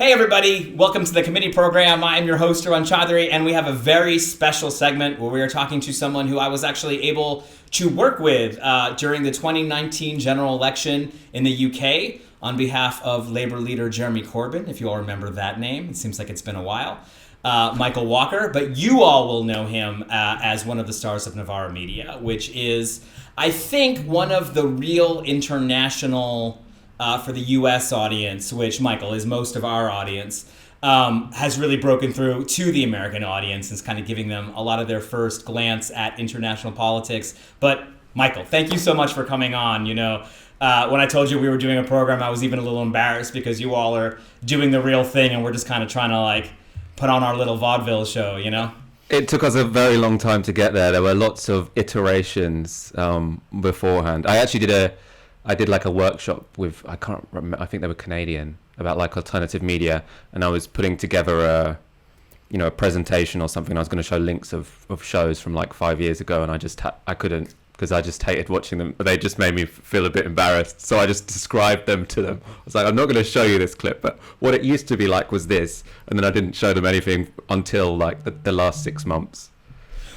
Hey everybody, welcome to the committee program. I'm your host, Arun Chaudhary, and we have a very special segment where we are talking to someone who I was actually able to work with during the 2019 general election in the UK on behalf of Labour leader Jeremy Corbyn, if you all remember that name. It seems like it's been a while. Michael Walker, but you all will know him as one of the stars of Novara Media, which is, I think, one of the real international... for the U.S. audience, which, Michael, is most of our audience, has really broken through to the American audience and is kind of giving them a lot of their first glance at international politics. But, Michael, thank you so much for coming on. You know, when I told you we were doing a program, I was even a little embarrassed because you all are doing the real thing and we're just kind of trying to, put on our little vaudeville show, you know? It took us a very long time to get there. There were lots of iterations beforehand. I did a workshop with, I can't remember, I think they were Canadian, about alternative media, and I was putting together a presentation or something. I was going to show links of shows from 5 years ago, and I couldn't, because I just hated watching them. They just made me feel a bit embarrassed, so I just described them to them. I was like, I'm not going to show you this clip, but what it used to be like was this, and then I didn't show them anything until the last 6 months.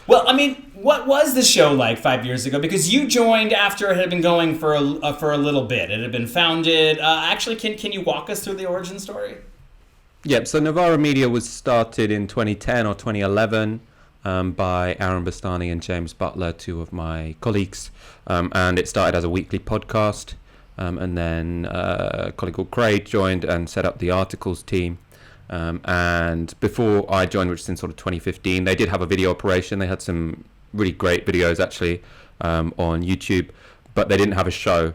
Well, I mean, what was the show like 5 years ago? Because you joined after it had been going for a little bit. It had been founded. Actually, can you walk us through the origin story? Yep. So Novara Media was started in 2010 or 2011 by Aaron Bastani and James Butler, two of my colleagues, and it started as a weekly podcast. And then a colleague called Craig joined and set up the articles team. And before I joined, which is in sort of 2015, they did have a video operation. They had some really great videos actually on YouTube, but they didn't have a show.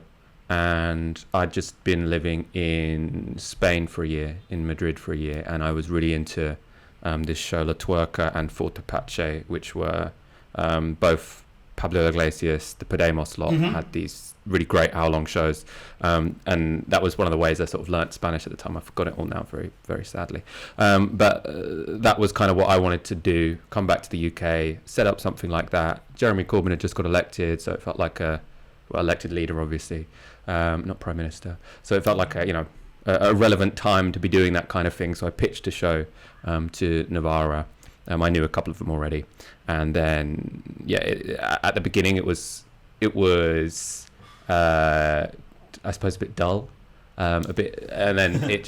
And I'd just been living in Spain for a year, in Madrid for a year, and I was really into this show La Tuerca and Forte Pache, which were both Pablo Iglesias, the Podemos lot, had these really great hour-long shows, and that was one of the ways I sort of learnt Spanish at the time. I forgot it all now, very, very sadly. But that was kind of what I wanted to do, come back to the UK, set up something like that. Jeremy Corbyn had just got elected, so it felt like elected leader, obviously, not Prime Minister. So it felt like a relevant time to be doing that kind of thing. So I pitched a show to Novara. I knew a couple of them already, and then at the beginning it was I suppose a bit dull, a bit, and then it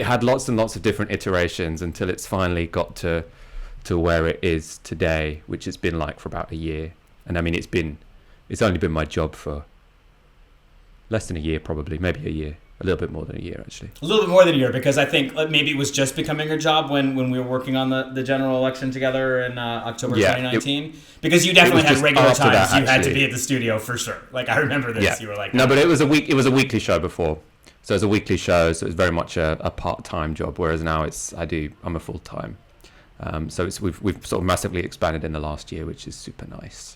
had lots and lots of different iterations until it's finally got to where it is today, which it's been for about a year. And I mean it's only been my job for less than a year, probably, maybe a year. A little bit more than a year, actually. A little bit more than a year, because I think maybe it was just becoming your job when we were working on the general election together in October 2019. Because you definitely had regular times you had to be at the studio for sure. I remember this. Yeah. You were like, no, but it was a weekly show before. So it was a weekly show, so it was very much a part-time job, whereas now I'm a full-time. So we've sort of massively expanded in the last year, which is super nice.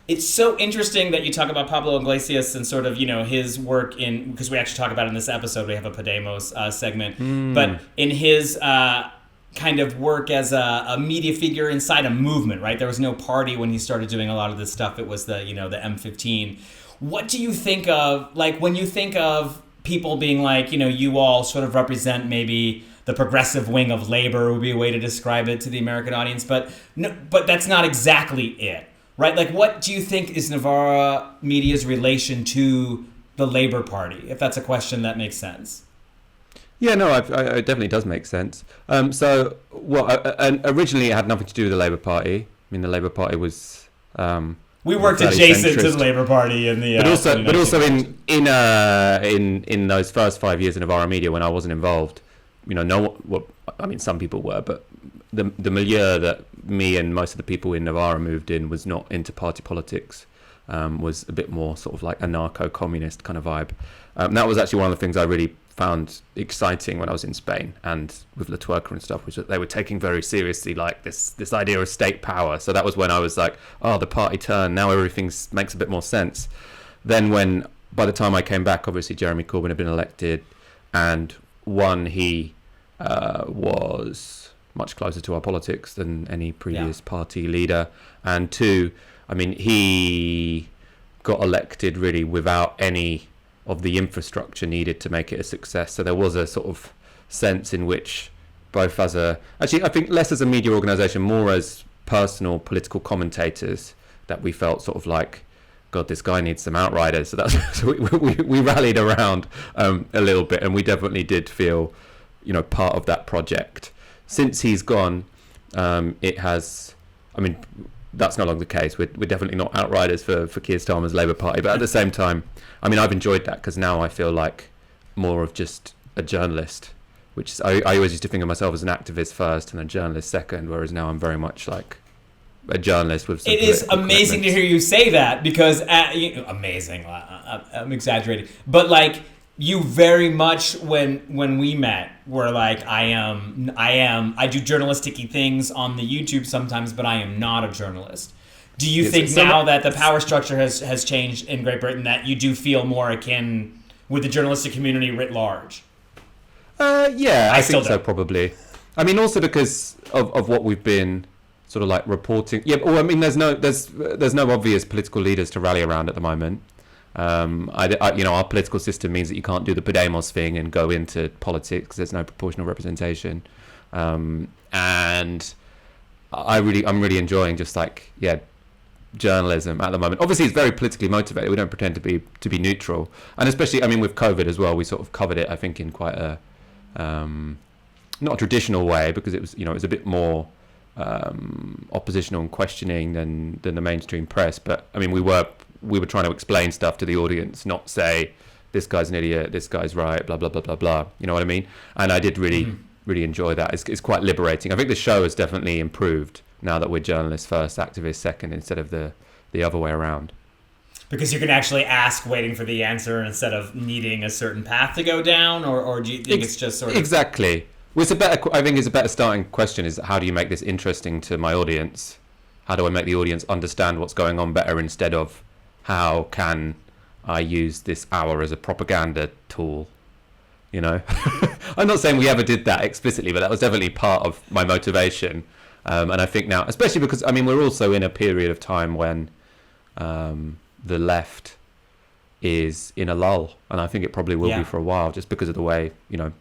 It's so interesting that you talk about Pablo Iglesias and sort of, his work because we actually talk about it in this episode, we have a Podemos segment, but in his kind of work as a media figure inside a movement, right? There was no party when he started doing a lot of this stuff. It was the M15. What do you think of, when you think of people being you all sort of represent maybe the progressive wing of Labour would be a way to describe it to the American audience, but that's not exactly it. Right, what do you think is Novara Media's relation to the Labour Party? If that's a question that makes sense. Yeah, no, it definitely does make sense. So, originally it had nothing to do with the Labour Party. I mean, the Labour Party was we worked adjacent to the Labour Party in the. But also in those first 5 years in Novara Media when I wasn't involved, some people were, but the milieu that me and most of the people in Novara moved in was not into party politics, was a bit more sort of like anarcho-communist kind of vibe. That was actually one of the things I really found exciting when I was in Spain and with La Tuerca and stuff, which they were taking very seriously this idea of state power. So that was when I was like, oh, the party turned, now everything makes a bit more sense. Then by the time I came back, obviously Jeremy Corbyn had been elected, and one, he was much closer to our politics than any previous party leader, and two, I mean, he got elected really without any of the infrastructure needed to make it a success. So there was a sort of sense in which both as I think less as a media organisation, more as personal political commentators, that we felt sort of like, God, this guy needs some outriders. So we rallied around a little bit, and we definitely did feel, part of that project. Since he's gone, it has, that's no longer the case. We're definitely not outriders for Keir Starmer's Labour Party, but at the same time, I've enjoyed that, because now I feel like more of just a journalist, which is, I always used to think of myself as an activist first and a journalist second, whereas now I'm very much like a journalist with some. It is amazing to hear you say that, because amazing. I'm exaggerating, but like, you very much, when we met, were like, I do journalistic things on the YouTube sometimes, but I am not a journalist. Do you think now that the power structure has changed in Great Britain, that you do feel more akin with the journalistic community writ large? Yeah, I think so, probably. Also because of what we've been sort of like reporting. Yeah, well, there's no obvious political leaders to rally around at the moment. Our political system means that you can't do the Podemos thing and go into politics because there's no proportional representation. And I'm really enjoying just like, journalism at the moment. Obviously, it's very politically motivated. We don't pretend to be neutral, and especially, with COVID as well, we sort of covered it, I think, in quite a not a traditional way, because it was, it was a bit more oppositional and questioning than the mainstream press. But we were trying to explain stuff to the audience, not say this guy's an idiot, this guy's right, blah blah blah blah blah. You know what I mean? And I did really enjoy that. It's quite liberating. I think the show has definitely improved now that we're journalists first, activists second, instead of the other way around. Because you can actually ask, waiting for the answer, instead of needing a certain path to go down, or do you think it's just sort of... Exactly. Well, I think it's a better starting question is, how do you make this interesting to my audience? How do I make the audience understand what's going on better, instead of how can I use this hour as a propaganda tool? I'm not saying we ever did that explicitly, but that was definitely part of my motivation. And I think now, especially because, we're also in a period of time when the left is in a lull, and I think it probably will be for a while, just because of the way,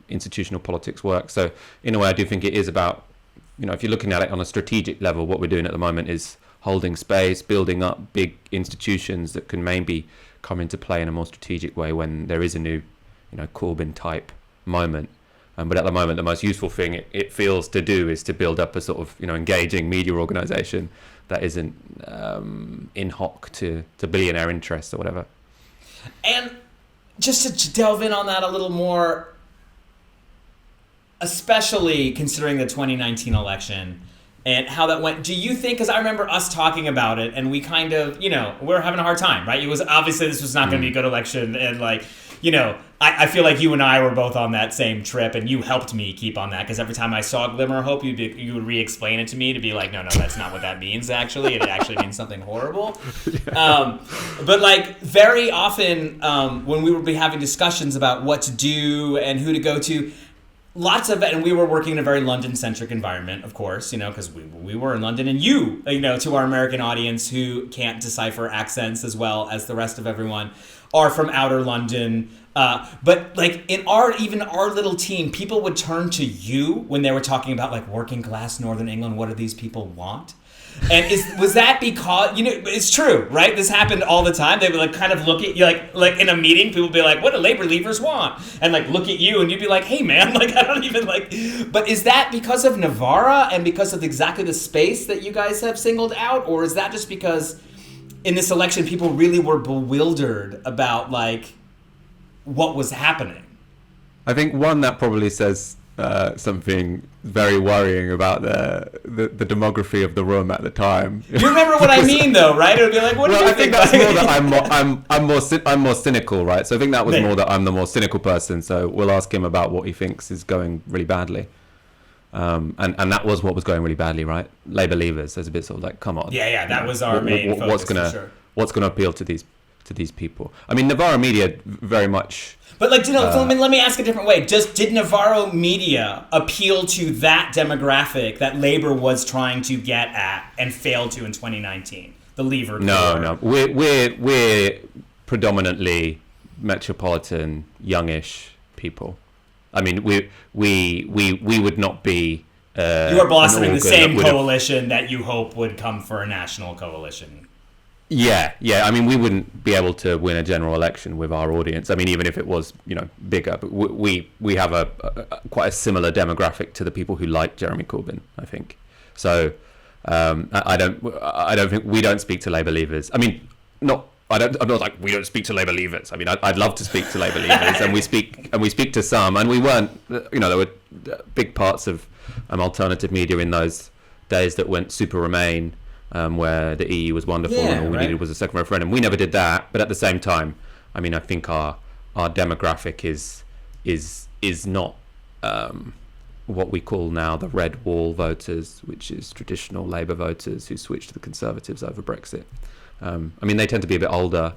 institutional politics work. So in a way, I do think it is about, if you're looking at it on a strategic level, what we're doing at the moment is holding space, building up big institutions that can maybe come into play in a more strategic way when there is a new, Corbyn type moment. But at the moment, the most useful thing it feels to do is to build up a sort of, engaging media organisation that isn't in hoc to billionaire interests or whatever. And just to delve in on that a little more, especially considering the 2019 election and how that went, do you think, because I remember us talking about it, and we kind of, we're having a hard time, right? It was obviously this was not going to be a good election, and like, I feel like you and I were both on that same trip, and you helped me keep on that, because every time I saw a glimmer of hope, you would re-explain it to me to be like, no, that's not what that means, actually. It actually means something horrible. But like, very often when we would be having discussions about what to do and who to go to, lots of it, and we were working in a very London-centric environment, of course, because we were in London, and to our American audience who can't decipher accents as well as the rest of everyone, are from outer London. But like in our little team, people would turn to you when they were talking about like working class Northern England. What do these people want? And was that because, it's true, right? This happened all the time. They would like kind of look at you like in a meeting, people would be like, what do labor leavers want? And like look at you and you'd be like, hey man, like I don't even like, but is that because of Novara and because of exactly the space that you guys have singled out? Or is that just because in this election, people really were bewildered about like what was happening? I think one that probably says something very worrying about the demography of the room at the time. You remember what I mean, though, right? It would be like, what do you think? I think that's more that I'm more cynical, right? So I think that was more that I'm the more cynical person. So we'll ask him about what he thinks is going really badly. And that was what was going really badly, right? Labour leavers. There's a bit sort of like, come on. Yeah, that was our main focus. What's gonna appeal to these people? Novara Media very much. But like, let me ask a different way. Did Novara Media appeal to that demographic that Labour was trying to get at and failed to in 2019? The leaver. No. We're predominantly metropolitan, youngish people. I mean, we would not be. You are blossoming the same coalition that you hope would come for a national coalition. Yeah. I mean, we wouldn't be able to win a general election with our audience. I mean, even if it was, bigger. But we have a quite a similar demographic to the people who like Jeremy Corbyn, I think. So I don't think we don't speak to Labour leavers. I mean, I'm not like we don't speak to Labour leavers. I mean, I'd love to speak to Labour leavers, and we speak to some, and we weren't. There were big parts of alternative media in those days that went super Remain. Where the EU was wonderful and all we needed was a second referendum. We never did that, but at the same time, I mean, I think our demographic is not what we call now the red wall voters, which is traditional Labour voters who switched to the Conservatives over Brexit. I mean, they tend to be a bit older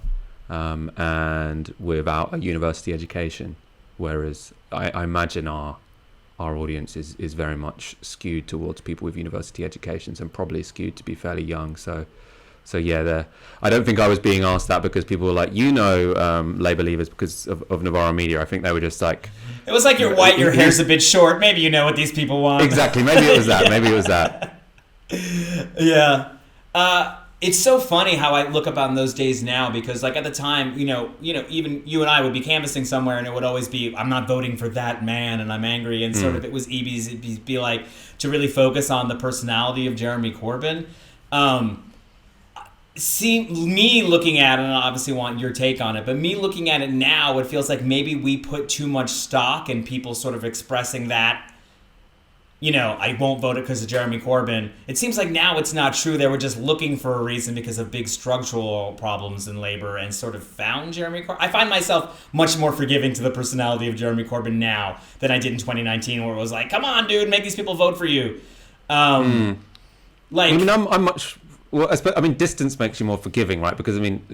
and without a university education, whereas I imagine our audience is very much skewed towards people with university educations and probably skewed to be fairly young. So yeah, I don't think I was being asked that because people were like, Labour leavers because of Novara Media. I think they were just like... It was like you're white, your hair's a bit short. Maybe you know what these people want. Exactly. Maybe it was that. Maybe it was that. Yeah. It's so funny how I look up on those days now because, like, at the time, even you and I would be canvassing somewhere and it would always be, I'm not voting for that man and I'm angry. And sort of it was easy to be like, to really focus on the personality of Jeremy Corbyn. Me looking at it, and I obviously want your take on it, but me looking at it now, it feels like maybe we put too much stock in people sort of expressing that, I won't vote it because of Jeremy Corbyn. It seems like now it's not true. They were just looking for a reason because of big structural problems in Labour and sort of found Jeremy Corbyn. I find myself much more forgiving to the personality of Jeremy Corbyn now than I did in 2019, where it was like, come on, dude, make these people vote for you. I'm much... Well, I mean, distance makes you more forgiving, right? Because, I mean,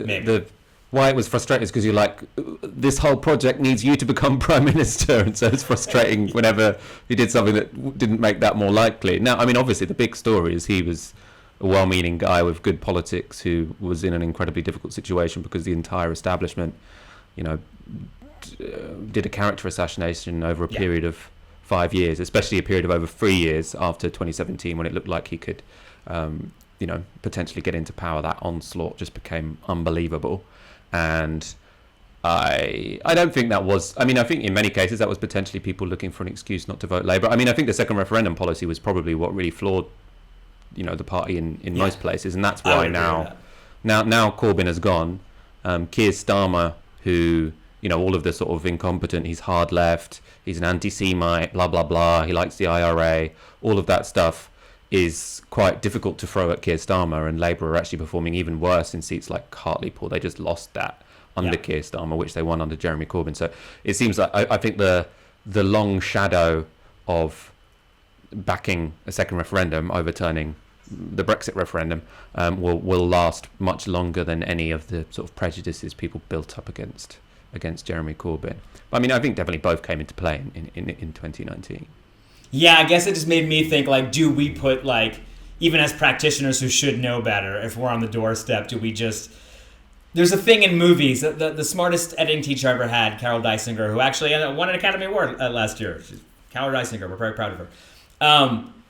why it was frustrating is because you're like, this whole project needs you to become Prime Minister. And so it's frustrating whenever you did something that didn't make that more likely. Now, I mean, obviously, the big story is he was a well-meaning guy with good politics who was in an incredibly difficult situation because the entire establishment, did a character assassination over a period of 5 years, especially a period of over 3 years after 2017 when it looked like he could, potentially get into power. That onslaught just became unbelievable. And I don't think that was... I mean, I think in many cases that was potentially people looking for an excuse not to vote Labour. I mean, I think the second referendum policy was probably what really flawed, the party in most places. And that's why now Corbyn has gone. Keir Starmer, who, all of the sort of incompetent, he's hard left, he's an anti-Semite, blah, blah, blah, he likes the IRA, all of that stuff is quite difficult to throw at Keir Starmer, and Labour are actually performing even worse in seats like Hartlepool. They just lost that under Keir Starmer, which they won under Jeremy Corbyn. So it seems like I think the long shadow of backing a second referendum, overturning the Brexit referendum, will last much longer than any of the sort of prejudices people built up against Jeremy Corbyn. But I mean, I think definitely both came into play in 2019. Yeah, I guess it just made me think, like, do we put, like, even as practitioners who should know better, if we're on the doorstep, do we just... There's a thing in movies, the smartest editing teacher I ever had, Carol Dysinger, who actually won an Academy Award last year. Carol Dysinger, we're very proud of her.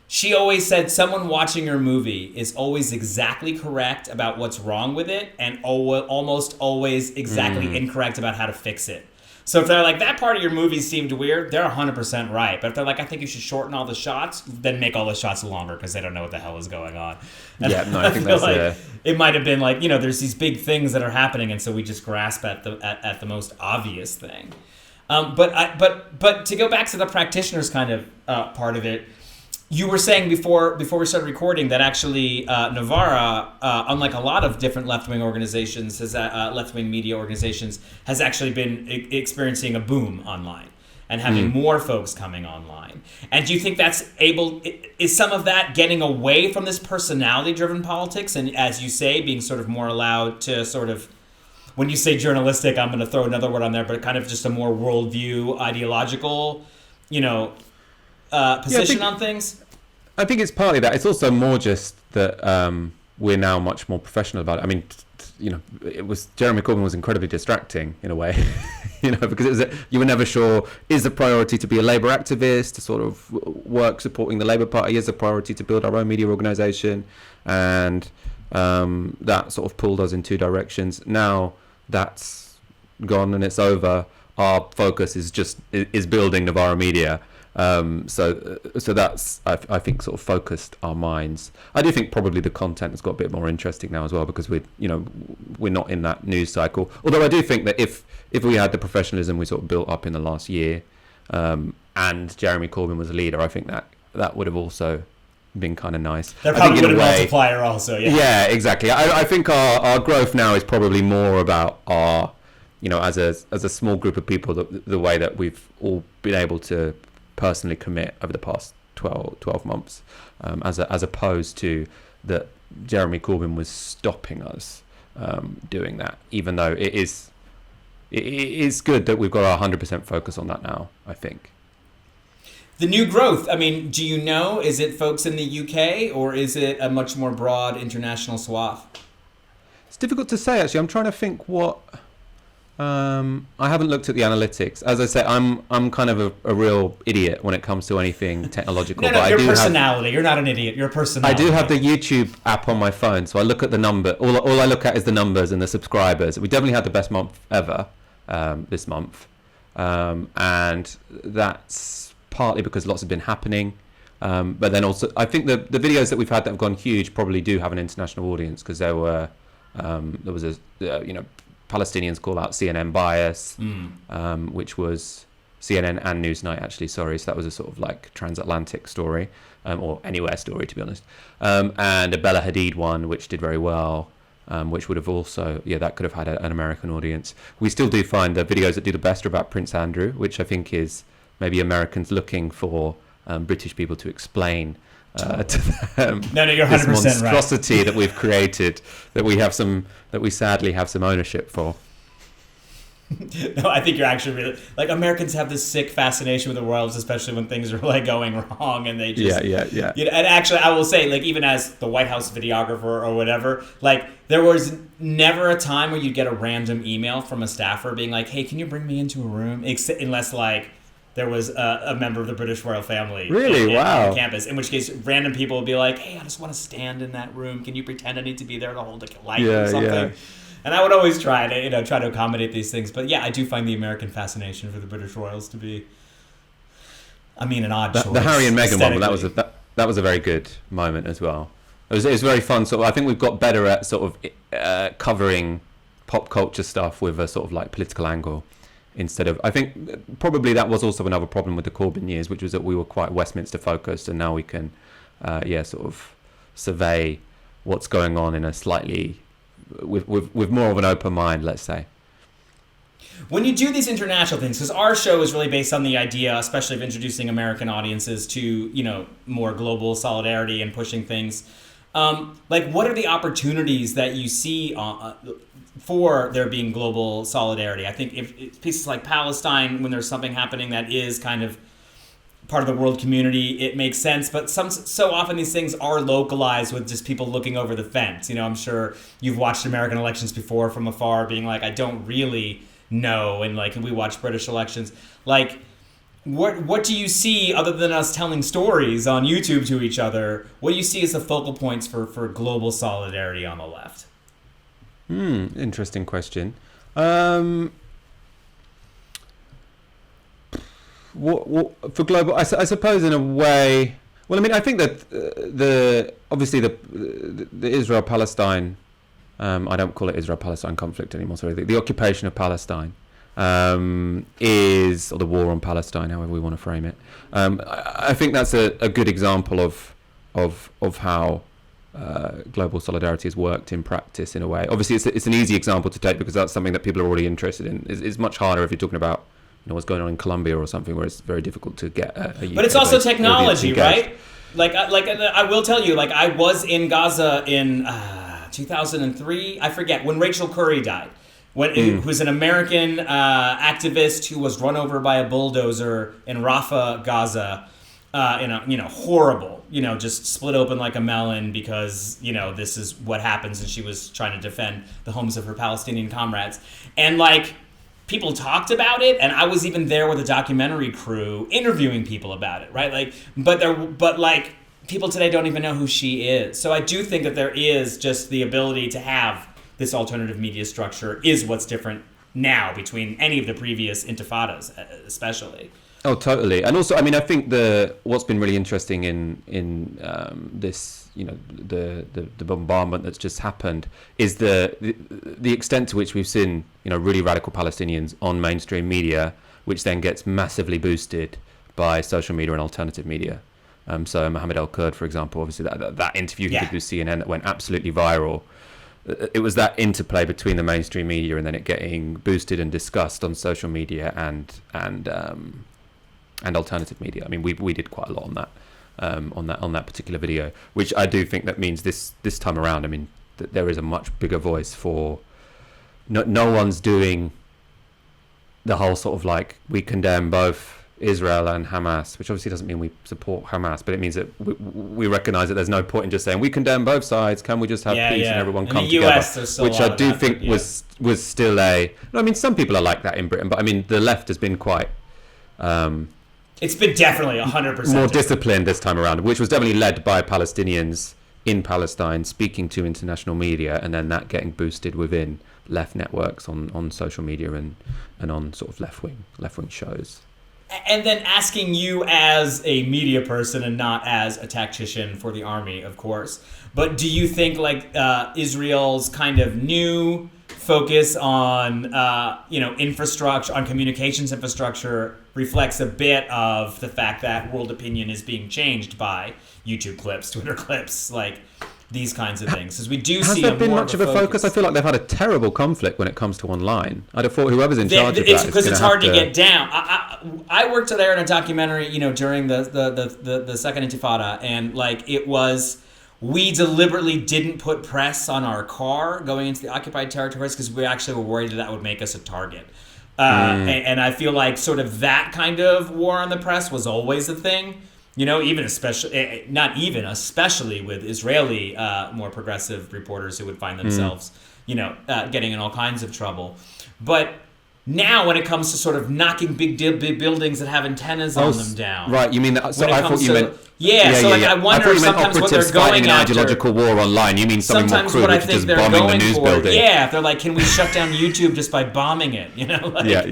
She always said someone watching your movie is always exactly correct about what's wrong with it and almost always exactly incorrect about how to fix it. So if they're like, that part of your movie seemed weird, they're 100% right. But if they're like, I think you should shorten all the shots, then make all the shots longer because they don't know what the hell is going on. And I think that's like it might have been like, there's these big things that are happening, and so we just grasp at the most obvious thing. But to go back to the practitioners kind of part of it, you were saying before we started recording that actually Novara, unlike a lot of different left-wing organizations, left-wing media organizations, has actually been experiencing a boom online and having more folks coming online. And do you think is some of that getting away from this personality-driven politics and, as you say, being sort of more allowed to sort of, when you say journalistic, I'm going to throw another word on there, but kind of just a more worldview, ideological, position on things? I think it's partly that. It's also more just that we're now much more professional about it. I mean, Jeremy Corbyn was incredibly distracting in a way. because you were never sure, is the priority to be a Labour activist, to sort of work supporting the Labour Party, is the priority to build our own media organisation, and that sort of pulled us in two directions. Now that's gone and it's over. Our focus is building Novara Media. So that's, I think, sort of focused our minds. I do think probably the content has got a bit more interesting now as well, because we're not in that news cycle. Although I do think that if we had the professionalism we sort of built up in the last year, and Jeremy Corbyn was a leader, I think that would have also been kind of nice. That probably would have multiplier also. Yeah, exactly. I think our growth now is probably more about our, as a small group of people, the way that we've all been able to personally commit over the past 12 months, as opposed to that Jeremy Corbyn was stopping us doing that, even though it is good that we've got our 100% focus on that now, I think. The new growth, I mean, do you know, is it folks in the UK or is it a much more broad international swath? It's difficult to say, actually. I'm trying to think what... I haven't looked at the analytics. As I say, I'm kind of a real idiot when it comes to anything technological. No, your personality. You're not an idiot. Your personality. I do have the YouTube app on my phone, so I look at the number. All I look at is the numbers and the subscribers. We definitely had the best month ever this month, and that's partly because lots have been happening. But then also, I think the videos that we've had that have gone huge probably do have an international audience, because there was a Palestinians call out CNN bias, which was CNN and Newsnight, actually, sorry. So that was a sort of like transatlantic story, or anywhere story, to be honest. And a Bella Hadid one, which did very well, which would have also, that could have had an American audience. We still do find the videos that do the best are about Prince Andrew, which I think is maybe Americans looking for British people to explain to them. No, you're 100% this monstrosity that we've created, that we sadly have some ownership for. No, I think you're actually really, like, Americans have this sick fascination with the royals, especially when things are like going wrong, and they just yeah. And actually, I will say, like, even as the White House videographer or whatever, like, there was never a time where you'd get a random email from a staffer being like, "Hey, can you bring me into a room?" Unless like there was a member of the British royal family. Really? Wow. On campus. In which case, random people would be like, "Hey, I just want to stand in that room. Can you pretend I need to be there to hold a light or something?" Yeah. And I would always try to accommodate these things. But yeah, I do find the American fascination for the British royals to be, an odd choice. The Harry and Meghan one, that was a very good moment as well. It was very fun. So I think we've got better at sort of covering pop culture stuff with a sort of like political angle. Instead of, I think probably that was also another problem with the Corbyn years, which was that we were quite Westminster focused, and now we can, sort of survey what's going on in a slightly, with more of an open mind, let's say. When you do these international things, because our show is really based on the idea, especially of introducing American audiences to, more global solidarity and pushing things. What are the opportunities that you see for there being global solidarity? I think if pieces like Palestine, when there's something happening that is kind of part of the world community, it makes sense. But so often these things are localized with just people looking over the fence. I'm sure you've watched American elections before from afar, being like, I don't really know. And like, we watch British elections. Like, what do you see other than us telling stories on YouTube to each other? What do you see as the focal points for global solidarity on the left? Interesting question. What for global? I suppose in a way. Well, I think that the Israel-Palestine. I don't call it Israel-Palestine conflict anymore. Sorry, the occupation of Palestine is, or the war on Palestine, however we want to frame it. I think that's a good example of how global solidarity has worked in practice in a way. Obviously, it's an easy example to take because that's something that people are already interested in. It's much harder if you're talking about what's going on in Colombia or something, where it's very difficult to get a But it's also technology, right? Like I will tell you, like, I was in Gaza in 2003. I forget when Rachel Curry died. Who's an American activist who was run over by a bulldozer in Rafah, Gaza. Horrible, just split open like a melon because, this is what happens. And she was trying to defend the homes of her Palestinian comrades. And like, people talked about it, and I was even there with a documentary crew interviewing people about it, right? Like, but like people today don't even know who she is. So I do think that there is just the ability to have this alternative media structure is what's different now between any of the previous intifadas, especially. Oh, totally. And also, I mean, I think what's been really interesting in this, you know, the bombardment that's just happened is the extent to which we've seen, you know, really radical Palestinians on mainstream media, which then gets massively boosted by social media and alternative media. So Mohammed El-Kurd, for example, obviously that interview he did with CNN that went absolutely viral. It was that interplay between the mainstream media and then it getting boosted and discussed on social media and alternative media. I mean, we did quite a lot on that particular video, which I do think that means this time around. I mean, that there is a much bigger voice for. No one's doing the whole sort of like we condemn both Israel and Hamas, which obviously doesn't mean we support Hamas, but it means that we recognise that there's no point in just saying we condemn both sides. Can we just have peace and everyone come together? Which I do think was still I mean, some people are like that in Britain, but I mean, the left has been quite. It's been definitely 100% more disciplined this time around, which was definitely led by Palestinians in Palestine speaking to international media, and then that getting boosted within left networks on social media and on sort of left wing shows. And then asking you as a media person and not as a tactician for the army, of course. But do you think like Israel's kind of new focus on infrastructure, on communications infrastructure, reflects a bit of the fact that world opinion is being changed by YouTube clips, Twitter clips, like these kinds of things? Because we do see. Has there been much of a focus? I feel like they've had a terrible conflict when it comes to online. I'd have thought whoever's in charge of that, because it's hard to get down. I worked there in a documentary, during the second Intifada, and like it was. We deliberately didn't put press on our car going into the occupied territories because we actually were worried that would make us a target. And I feel like sort of that kind of war on the press was always a thing, especially with Israeli more progressive reporters who would find themselves, getting in all kinds of trouble. But now when it comes to sort of knocking big buildings that have antennas on them down. Right, you mean that? So I thought you meant... I wonder if sometimes what they're going an after... ideological war online. You mean something more crude, which is just bombing the news building. Yeah, if they're like, can we shut down YouTube just by bombing it? Like, yeah.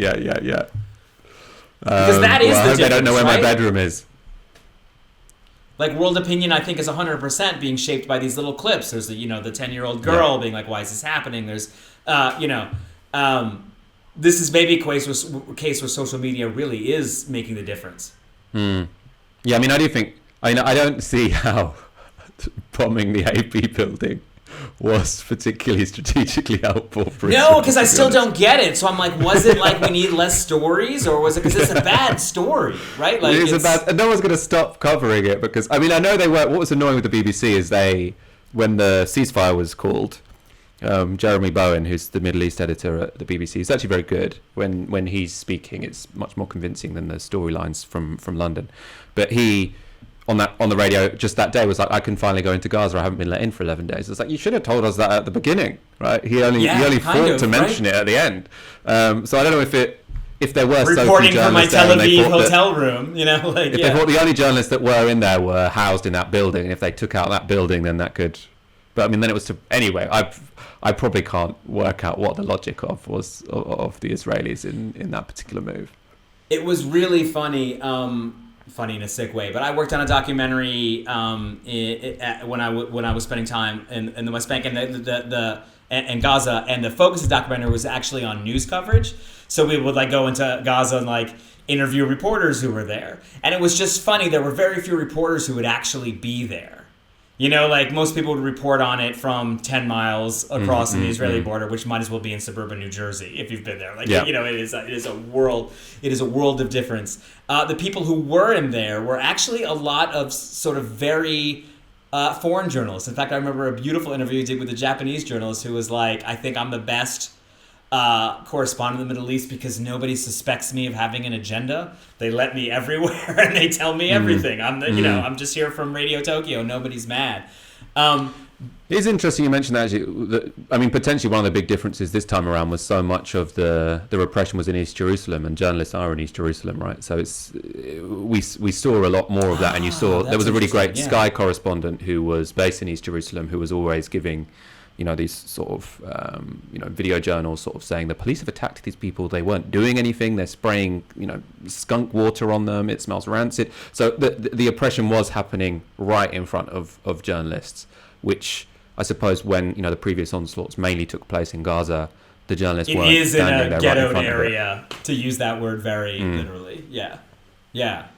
Because that is the difference, they don't know where my bedroom is. Like world opinion, I think, is 100% being shaped by these little clips. There's the 10-year-old girl being like, why is this happening? There's, this is maybe a case where social media really is making the difference. Yeah, I mean, I do think... I don't see how bombing the AP building was particularly strategically helpful for Israel. No, because I still don't get it. So I'm like, was it like we need less stories, or was it because it's a bad story, right? Like it's a bad, and no one's going to stop covering it because I mean I know they were. What was annoying with the BBC is when the ceasefire was called, Jeremy Bowen, who's the Middle East editor at the BBC, is actually very good. When he's speaking, it's much more convincing than the storylines from London. But he. On the radio just that day was like, I can finally go into Gaza. I haven't been let in for 11 days. It's like, you should have told us that at the beginning, right? He only thought to mention it at the end. So I don't know if there were reporting from my Tel Aviv hotel room, they thought the only journalists that were in there were housed in that building, and if they took out that building, then that could. But I mean, then it was anyway. I probably can't work out what the logic of the Israelis in that particular move. It was really funny. Funny in a sick way, but I worked on a documentary when I was spending time in the West Bank and Gaza, and the focus of the documentary was actually on news coverage. So we would like go into Gaza and like interview reporters who were there, and it was just funny. There were very few reporters who would actually be there. Like most people would report on it from 10 miles across the Israeli border, which might as well be in suburban New Jersey if you've been there. Like, it is a world of difference. The people who were in there were actually a lot of sort of very foreign journalists. In fact, I remember a beautiful interview you did with a Japanese journalist who was like, I think I'm the best correspondent in the Middle East because nobody suspects me of having an agenda. They let me everywhere and they tell me everything. I'm just here from Radio Tokyo. Nobody's mad. It is interesting you mentioned that, actually. I mean, potentially one of the big differences this time around was so much of the repression was in East Jerusalem, and journalists are in East Jerusalem, right? So we saw a lot more of that, and you saw there was a really great Sky correspondent who was based in East Jerusalem who was always giving, these sort of video journals sort of saying the police have attacked these people, they weren't doing anything, they're spraying skunk water on them, it smells rancid. So the oppression was happening right in front of journalists, which I suppose when the previous onslaughts mainly took place in Gaza, the journalists weren't standing there right in front of it. It is in a ghettoed area, to use that word very literally. Yeah.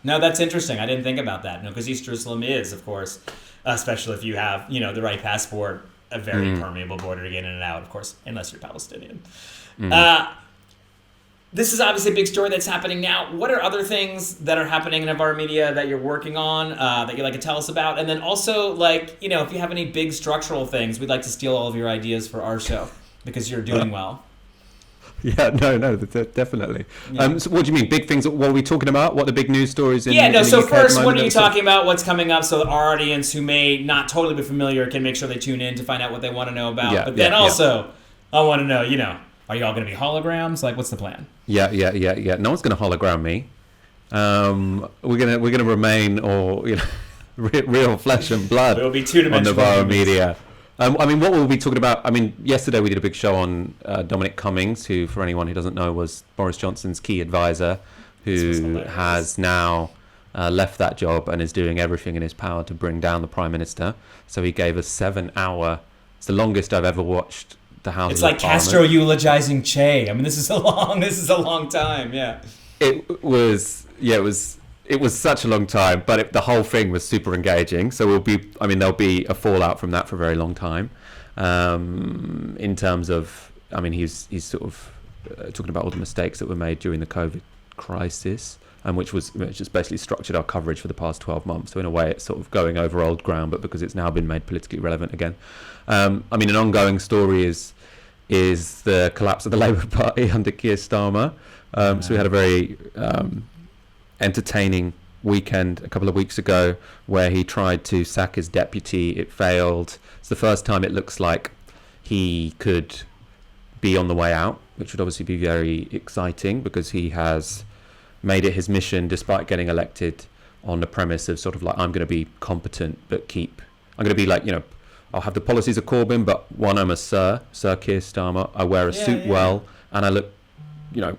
No, that's interesting. I didn't think about that. No, because East Jerusalem is, of course, especially if you have the right passport, a very permeable border to get in and out. Of course, unless you're Palestinian. This is obviously a big story that's happening now. What are other things that are happening in Novara Media that you're working on that you'd like to tell us about? And then also, if you have any big structural things, we'd like to steal all of your ideas for our show because you're doing well. Yeah, no, definitely. Yeah. So what do you mean, big things? What are we talking about? What are the big news stories in the so UK first, what are you talking about? What's coming up so that our audience who may not totally be familiar can make sure they tune in to find out what they want to know about. But then also, I want to know, are you all going to be holograms? What's the plan? Yeah. No one's going to hologram me. We're gonna remain real flesh and blood. We'll be two-dimensional on Novara Media. What we'll be talking about. Yesterday we did a big show on Dominic Cummings, who, for anyone who doesn't know, was Boris Johnson's key advisor, who has now left that job and is doing everything in his power to bring down the Prime Minister. So he gave a 7-hour. It's the longest I've ever watched. It's like Castro eulogizing Che. This is a long time. Yeah. It was such a long time, but the whole thing was super engaging. So there'll be a fallout from that for a very long time. In terms of, he's sort of talking about all the mistakes that were made during the COVID crisis, which just basically structured our coverage for the past 12 months. So in a way, it's sort of going over old ground, but because it's now been made politically relevant again. An ongoing story is the collapse of the Labour Party under Keir Starmer. So we had a very entertaining weekend a couple of weeks ago where he tried to sack his deputy. It failed. It's the first time it looks like he could be on the way out, which would obviously be very exciting because he has made it his mission, despite getting elected, on the premise of sort of I'm going to be competent, but I'm going to be I'll have the policies of Corbyn, but I'm a Sir Keir Starmer. I wear a suit well, and I look,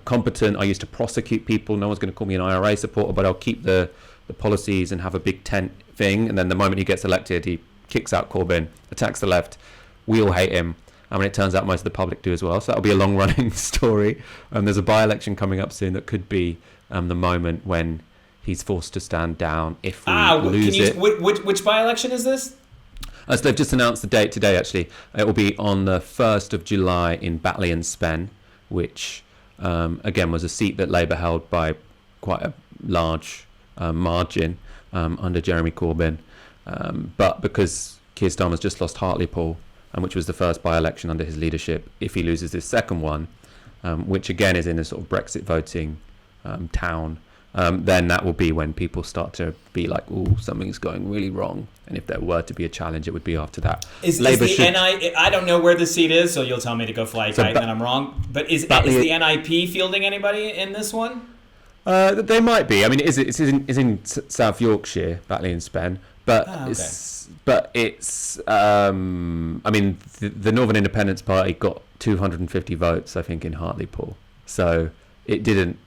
competent. I used to prosecute people. No one's going to call me an IRA supporter, but I'll keep the policies and have a big tent thing. And then the moment he gets elected, he kicks out Corbyn, attacks the left. We all hate him. It turns out most of the public do as well. So that'll be a long-running story. There's a by-election coming up soon that could be the moment when he's forced to stand down if we lose it. Which by-election is this? So they've just announced the date today, actually. It will be on the 1st of July in Batley and Spen, which, again, was a seat that Labour held by quite a large margin under Jeremy Corbyn. But because Keir Starmer's just lost Hartlepool, which was the first by-election under his leadership, if he loses this second one, which again is in a sort of Brexit voting town, then that will be when people start to be like, "Oh, something's going really wrong." And if there were to be a challenge, it would be after that. I don't know where the seat is, so you'll tell me to go fly kite, and then I'm wrong. But is the NIP fielding anybody in this one? They might be. It's in South Yorkshire, Batley and Spen, but it's the Northern Independence Party got 250 votes, I think, in Hartlepool. So it didn't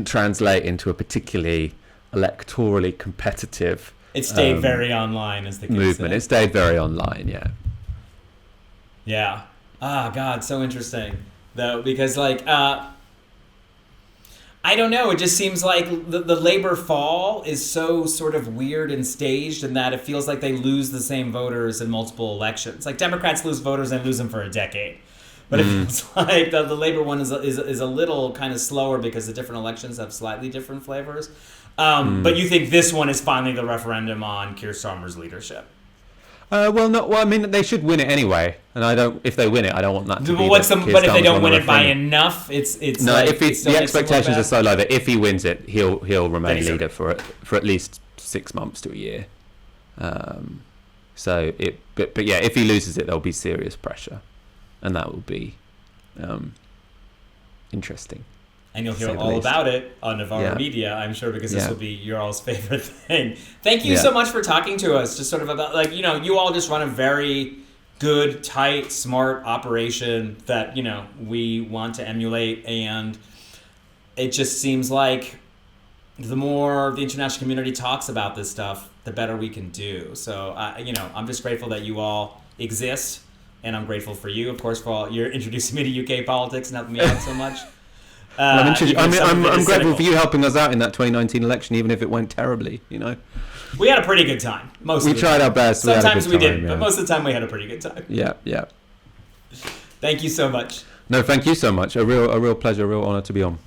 translate into a particularly electorally competitive. It stayed very online, as the kids movement. Say. It stayed very online, yeah. Yeah. God, so interesting though, because I don't know. It just seems like the Labour fall is so sort of weird and staged, in that it feels like they lose the same voters in multiple elections. Like Democrats lose voters and lose them for a decade. But it feels like the Labour one is a little kind of slower because the different elections have slightly different flavors. But you think this one is finally the referendum on Keir Starmer's leadership? They should win it anyway, and if they win it, I don't want that to be. But if they don't win it by enough, it's no. The expectations are so low that if he wins it, he'll remain leader for at least 6 months to a year. So but yeah, if he loses it, there'll be serious pressure, and that will be interesting. And you'll hear all about it on Novara Media, I'm sure, because this will be your all's favorite thing. Thank you so much for talking to us, just sort of about, like, you know, you all just run a very good, tight, smart operation that, you know, we want to emulate. And it just seems like the more the international community talks about this stuff, the better we can do. So, you know, I'm just grateful that you all exist. And I'm grateful for you, of course, for all you're introducing me to UK politics and helping me out so much. I'm grateful for you helping us out in that 2019 election, even if it went terribly. You know, we had a pretty good time. We tried our best. Sometimes we didn't, but most of the time we had a pretty good time. Yeah. Thank you so much. No, thank you so much. A real pleasure, a real honor to be on.